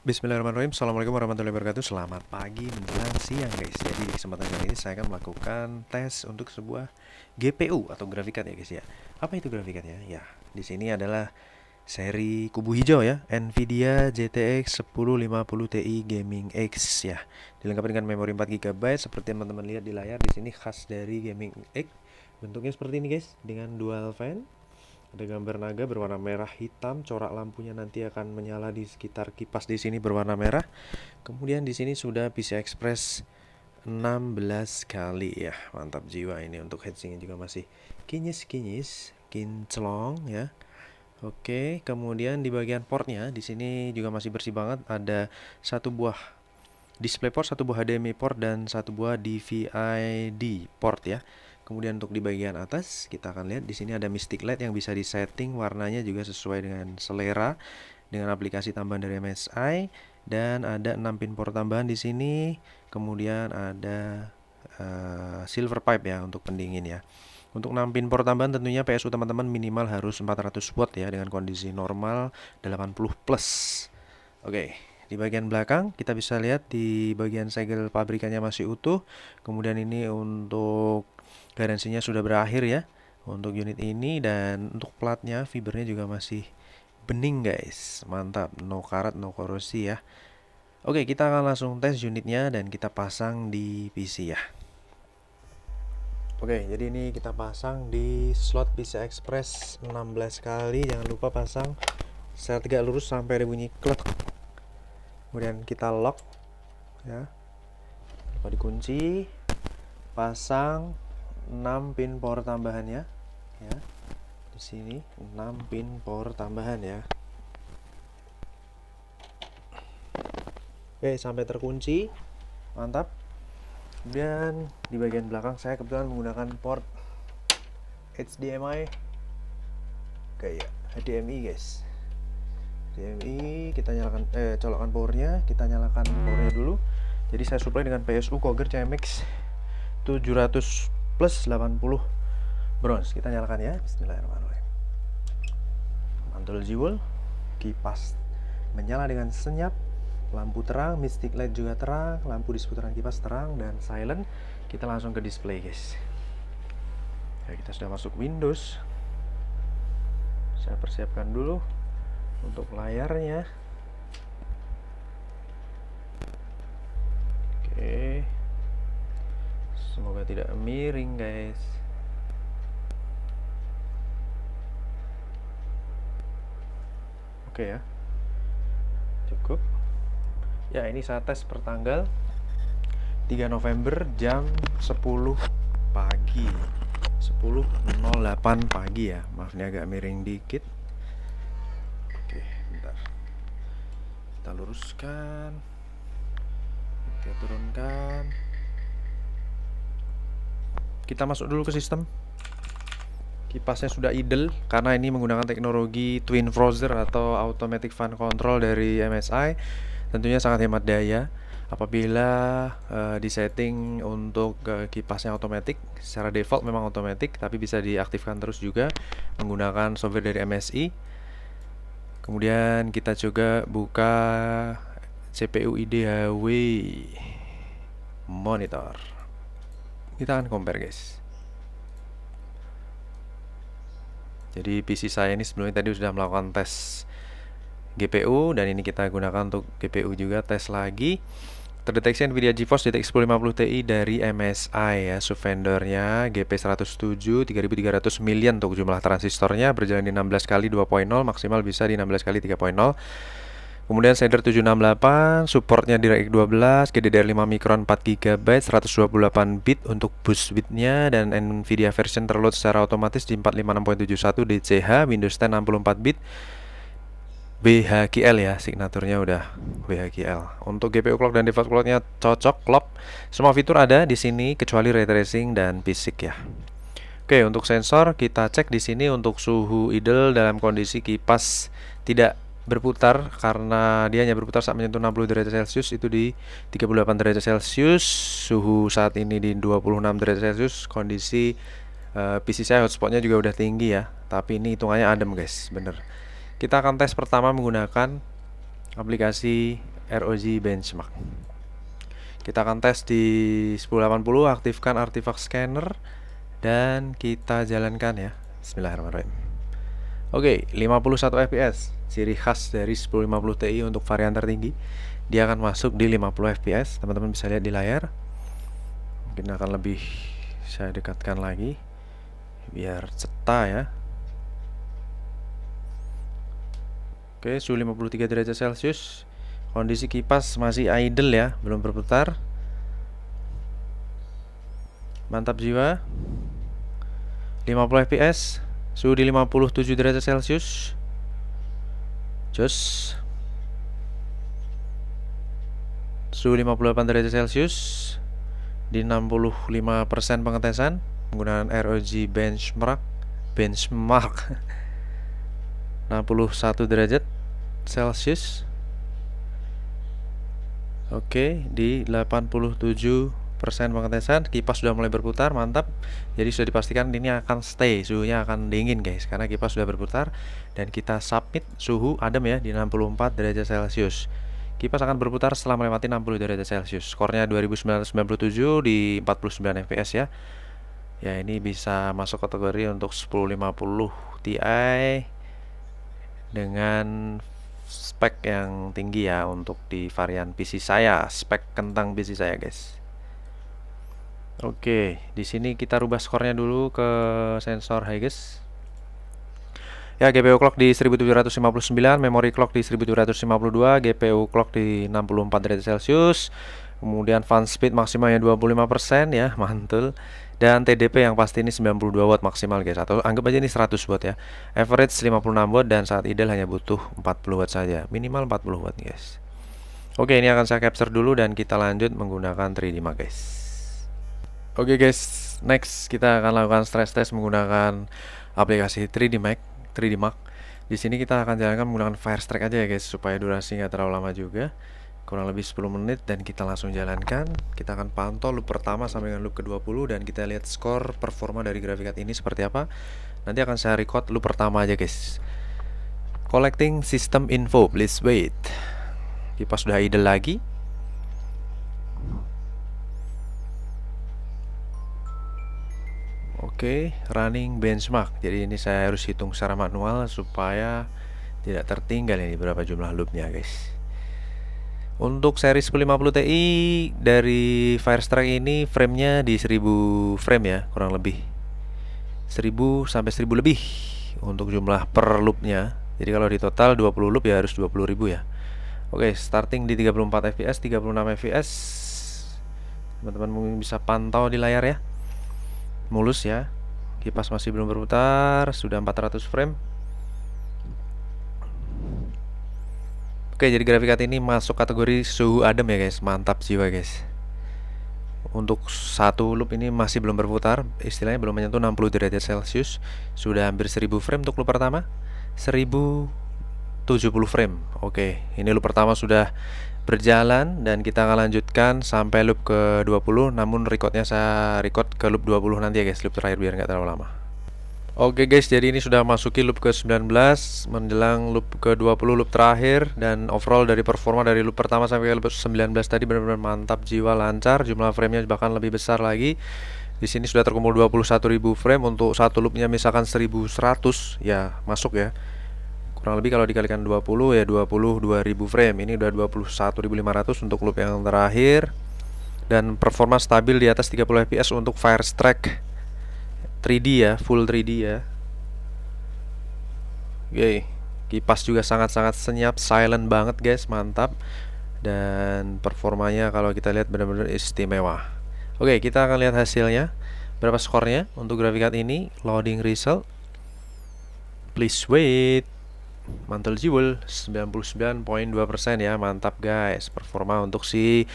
Bismillahirrahmanirrahim. Assalamualaikum warahmatullahi wabarakatuh. Selamat pagi menjelang siang guys. Jadi di kesempatan kali ini saya akan melakukan tes untuk sebuah GPU atau graphic card ya guys ya. Apa itu graphic card ya? Ya, di sini adalah seri kubu hijau ya, Nvidia GTX 1050 Ti Gaming X ya. Dilengkapi dengan memori 4 GB seperti teman-teman lihat di layar. Di sini khas dari Gaming X. Bentuknya seperti ini guys, dengan dual fan. Ada gambar naga berwarna merah hitam, corak lampunya nanti akan menyala di sekitar kipas di sini berwarna merah. Kemudian di sini sudah PCI Express 16 kali ya. Mantap jiwa ini, untuk heatsinknya juga masih kinyis-kinyis, kinclong ya. Oke, kemudian di bagian portnya di sini juga masih bersih banget. Ada satu buah DisplayPort, satu buah HDMI port, dan satu buah DVI-D port ya. Kemudian untuk di bagian atas kita akan lihat di sini ada Mystic LED yang bisa disetting warnanya juga sesuai dengan selera dengan aplikasi tambahan dari MSI, dan ada 6 pin port tambahan di sini. Kemudian ada silver pipe ya untuk pendingin ya. Untuk 6 pin port tambahan tentunya PSU teman-teman minimal harus 400 watt ya, dengan kondisi normal 80 plus. Oke, di bagian belakang kita bisa lihat di bagian segel pabrikannya masih utuh. Kemudian ini untuk garansinya sudah berakhir ya untuk unit ini, dan untuk platnya fibernya juga masih bening guys. Mantap, no karat, no korosi ya. Oke, kita akan langsung tes unitnya dan kita pasang di PC ya. Oke, jadi ini kita pasang di slot PCI Express 16 kali. Jangan lupa pasang secara tegak lurus sampai ada bunyi klek. Kemudian kita lock ya. Lupa dikunci. Pasang 6 pin power tambahannya ya. Di sini 6 pin power tambahan ya. Oke, sampai terkunci. Mantap. Kemudian di bagian belakang saya kebetulan menggunakan port HDMI kayak HDMI guys. HDMI, kita nyalakan colokkan powernya, kita nyalakan powernya dulu. Jadi saya supply dengan PSU Coger CMX 700 plus 80 bronze. Kita nyalakan ya. Bismillahirrahmanirrahim. Mantul jiwel, kipas menyala dengan senyap, lampu terang, Mystic LED juga terang, lampu di seputaran kipas terang dan silent. Kita langsung ke display guys. Ya, kita sudah masuk Windows. Saya persiapkan dulu untuk layarnya. Oke, semoga tidak miring guys. Oke ya, cukup ya. Ini saya tes pertanggal 3 November jam 10 pagi, 10.08 pagi ya. Maaf ini agak miring dikit. Oke, bentar, kita luruskan, kita turunkan. Kita masuk dulu ke sistem. Kipasnya sudah idle karena ini menggunakan teknologi Twin Frozer atau Automatic Fan Control dari MSI. Tentunya sangat hemat daya apabila disetting untuk kipasnya otomatis. Secara default memang otomatis, tapi bisa diaktifkan terus juga menggunakan software dari MSI. Kemudian kita juga buka CPU IDHW monitor. Kita akan compare guys. Jadi PC saya ini sebelumnya tadi sudah melakukan tes GPU, dan ini kita gunakan untuk GPU juga, tes lagi. Terdeteksi Nvidia GeForce GTX 1050 Ti dari MSI ya, subvendornya GP107 3300 million untuk jumlah transistornya, berjalan di 16 kali 2.0, maksimal bisa di 16 kali 3.0. Kemudian shader 768, supportnya DirectX 12, GDDR5 Micron 4GB, 128 bit untuk boost bitnya, dan Nvidia version terload secara otomatis di 456.71 DCH, Windows 10 64 bit, BHQL ya, signaturnya udah BHQL. Untuk GPU clock dan default clocknya cocok clock. Semua fitur ada di sini kecuali ray tracing dan PISIC ya. Oke, untuk sensor kita cek di sini untuk suhu idle dalam kondisi kipas tidak berputar, karena dia hanya berputar saat menyentuh 60 derajat Celcius, itu di 38 derajat Celcius. Suhu saat ini di 26 derajat Celcius. Kondisi PC saya hotspotnya juga udah tinggi ya, tapi ini hitungannya adem guys, bener. Kita akan tes pertama menggunakan aplikasi ROG Benchmark. Kita akan tes di 1080, aktifkan artifact scanner dan kita jalankan ya. Bismillahirrahmanirrahim. Oke, 51 fps, ciri khas dari 1050 Ti untuk varian tertinggi. Dia akan masuk di 50 fps, teman-teman bisa lihat di layar. Mungkin akan lebih saya dekatkan lagi biar cetak ya. Oke, suhu 53 derajat Celcius. Kondisi kipas masih idle ya, belum berputar. Mantap jiwa. 50 fps, suhu di 57 derajat Celcius. Jos. Suhu 58 derajat Celcius di 65% pengetesan menggunakan ROG Benchmark 61 derajat Celcius. Oke, di 87% pengetesan, kipas sudah mulai berputar, mantap. Jadi sudah dipastikan ini akan stay, suhunya akan dingin guys, karena kipas sudah berputar. Dan kita submit suhu adem ya di 64 derajat Celcius. Kipas akan berputar setelah melewati 60 derajat Celcius. Skornya 2997 di 49 fps ya. Ya, ini bisa masuk kategori untuk 1050 Ti dengan spek yang tinggi ya untuk di varian PC saya, spek kentang PC saya guys. Oke, di sini kita rubah skornya dulu ke sensor High ya. GPU clock di 1759, memory clock di 1752, GPU clock di 64 derajat Celcius. Kemudian fan speed maksimalnya 25% ya, mantul. Dan TDP yang pasti ini 92 watt maksimal guys, atau anggap aja ini 100 watt ya. Average 56 watt dan saat idle hanya butuh 40 watt saja, minimal 40 watt guys. Oke, ini akan saya capture dulu dan kita lanjut menggunakan 3D Mark guys. Oke guys, next kita akan lakukan stress test menggunakan aplikasi 3D Mark. Di sini kita akan jalankan menggunakan Firestrike aja ya guys, supaya durasi nggak terlalu lama juga, kurang lebih 10 menit, dan kita langsung jalankan. Kita akan pantau loop pertama sampai dengan loop ke-20 dan kita lihat skor performa dari grafikat ini seperti apa. Nanti akan saya record loop pertama aja guys. Collecting system info, please wait. Kipas sudah idle lagi. Oke, running benchmark. Jadi ini saya harus hitung secara manual supaya tidak tertinggal ini berapa jumlah loopnya guys. Untuk seri 1050 Ti dari Firestrike ini framenya di 1000 frame ya, kurang lebih 1000 sampai 1000 lebih untuk jumlah per loopnya. Jadi kalau di total 20 loop ya harus 20.000 ya. Oke, starting di 34 fps, 36 fps. Teman-teman mungkin bisa pantau di layar ya, mulus ya. Kipas masih belum berputar, sudah 400 frame. Oke, jadi grafikat ini masuk kategori suhu adem ya guys, mantap jiwa guys. Untuk satu loop ini masih belum berputar, istilahnya belum menyentuh 60 derajat Celcius. Sudah hampir 1000 frame untuk loop pertama, 1070 frame. Oke, ini loop pertama sudah berjalan dan kita akan lanjutkan sampai loop ke-20. Namun recordnya saya record ke loop 20 nanti ya guys, loop terakhir biar nggak terlalu lama. Oke guys, jadi ini sudah masuki loop ke-19 menjelang loop ke-20, loop terakhir. Dan overall dari performa dari loop pertama sampai ke loop 19 tadi benar-benar mantap jiwa, lancar. Jumlah framenya bahkan lebih besar lagi. Di sini sudah terkumpul 21.000 frame. Untuk satu loopnya misalkan 1100 ya masuk ya. Kurang lebih kalau dikalikan 20 ya 22.000 frame. Ini udah 21.500 untuk loop yang terakhir. Dan performa stabil di atas 30 fps untuk Firestrike 3D ya, full 3D ya. Oke, kipas juga sangat-sangat senyap, silent banget guys, mantap. Dan performanya kalau kita lihat benar-benar istimewa. Oke, kita akan lihat hasilnya. Berapa skornya untuk grafikat ini? Loading result. Please wait. Mantul jiwel, 99.2% ya, mantap guys. Performa untuk si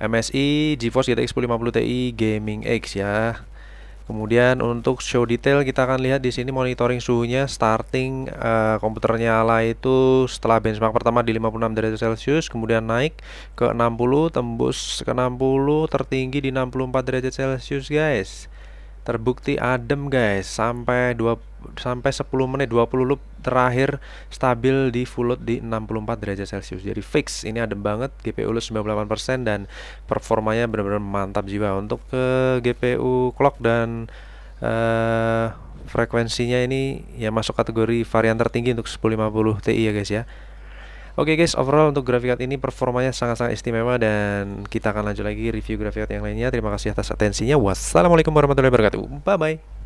MSI GeForce GTX 1050 Ti Gaming X ya. Kemudian untuk show detail kita akan lihat di sini monitoring suhunya starting komputernya nyala itu setelah benchmark pertama di 56 derajat Celcius, kemudian naik ke 60, tembus ke 60, tertinggi di 64 derajat Celcius guys. Terbukti adem guys sampai sampai 10 menit 20 loop terakhir stabil di full load di 64 derajat Celcius. Jadi fix, ini adem banget, GPU lu 98% dan performanya benar-benar mantap jiwa. Untuk GPU clock dan frekuensinya ini ya masuk kategori varian tertinggi untuk 1050 Ti ya guys ya. Oke guys, overall untuk graphic card ini performanya sangat-sangat istimewa dan kita akan lanjut lagi review graphic card yang lainnya. Terima kasih atas atensinya. Wassalamualaikum warahmatullahi wabarakatuh. Bye bye.